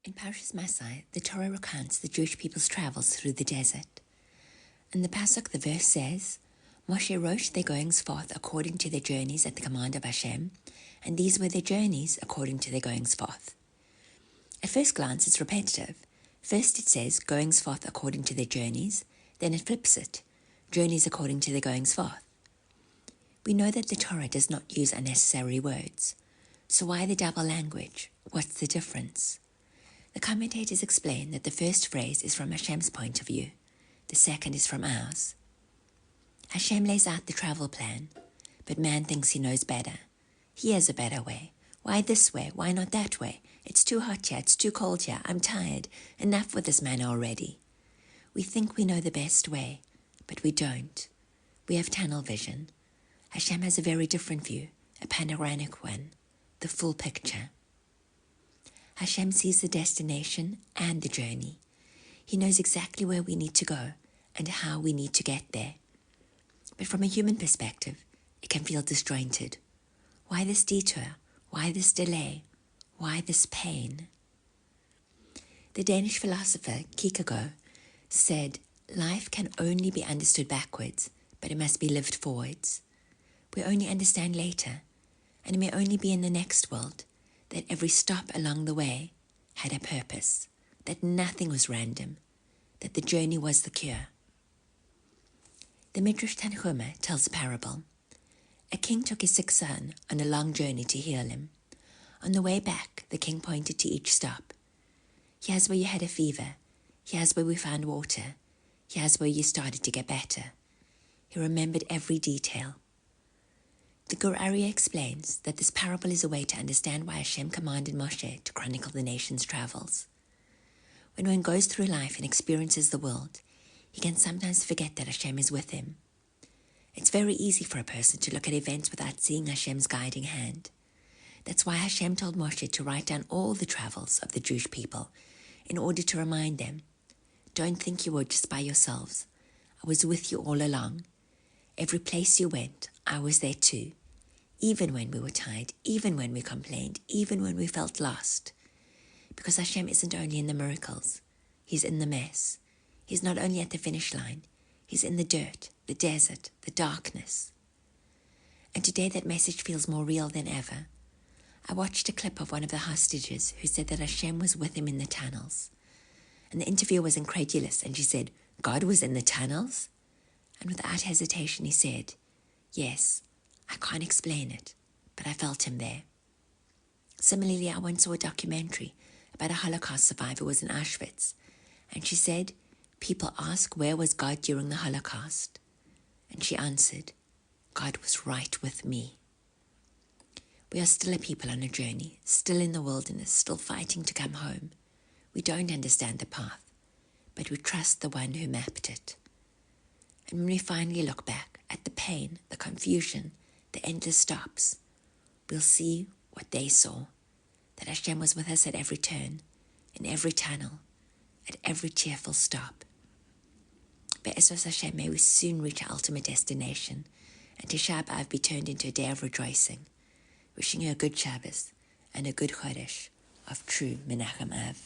In Parshas Masei, the Torah recounts the Jewish people's travels through the desert. In the pasuk, the verse says, Moshe wrote their goings forth according to their journeys at the command of Hashem, and these were their journeys according to their goings forth. At first glance, it's repetitive. First it says, goings forth according to their journeys, then it flips it, journeys according to their goings forth. We know that the Torah does not use unnecessary words. So why the double language? What's the difference? The commentators explain that the first phrase is from Hashem's point of view. The second is from ours. Hashem lays out the travel plan, but man thinks he knows better. He has a better way. Why this way? Why not that way? It's too hot here. It's too cold here. I'm tired. Enough with this manna already. We think we know the best way, but we don't. We have tunnel vision. Hashem has a very different view, a panoramic one, the full picture. Hashem sees the destination and the journey. He knows exactly where we need to go and how we need to get there. But from a human perspective, it can feel disjointed. Why this detour? Why this delay? Why this pain? The Danish philosopher Kierkegaard said, life can only be understood backwards, but it must be lived forwards. We only understand later, and it may only be in the next world, that every stop along the way had a purpose, that nothing was random, that the journey was the cure. The Midrash Tanhuma tells a parable. A king took his sick son on a long journey to heal him. On the way back, the king pointed to each stop. Here's where you had a fever. Here's where we found water. Here's where you started to get better. He remembered every detail. The Gur Aryeh explains that this parable is a way to understand why Hashem commanded Moshe to chronicle the nation's travels. When one goes through life and experiences the world, he can sometimes forget that Hashem is with him. It's very easy for a person to look at events without seeing Hashem's guiding hand. That's why Hashem told Moshe to write down all the travels of the Jewish people in order to remind them, don't think you were just by yourselves. I was with you all along. Every place you went, I was there too. Even when we were tired, even when we complained, even when we felt lost. Because Hashem isn't only in the miracles, He's in the mess. He's not only at the finish line, He's in the dirt, the desert, the darkness. And today that message feels more real than ever. I watched a clip of one of the hostages who said that Hashem was with him in the tunnels. And the interviewer was incredulous, and she said, God was in the tunnels? And without hesitation he said, yes, I can't explain it, but I felt him there. Similarly, I once saw a documentary about a Holocaust survivor who was in Auschwitz, and she said, people ask, where was God during the Holocaust? And she answered, God was right with me. We are still a people on a journey, still in the wilderness, still fighting to come home. We don't understand the path, but we trust the one who mapped it. And when we finally look back at the pain, the confusion, the endless stops, we'll see what they saw, that Hashem was with us at every turn, in every tunnel, at every tearful stop. Be'ezras Hashem, may we soon reach our ultimate destination, and Tisha B'Av be turned into a day of rejoicing. Wishing you a good Shabbos and a good Chodesh of true Menachem Av.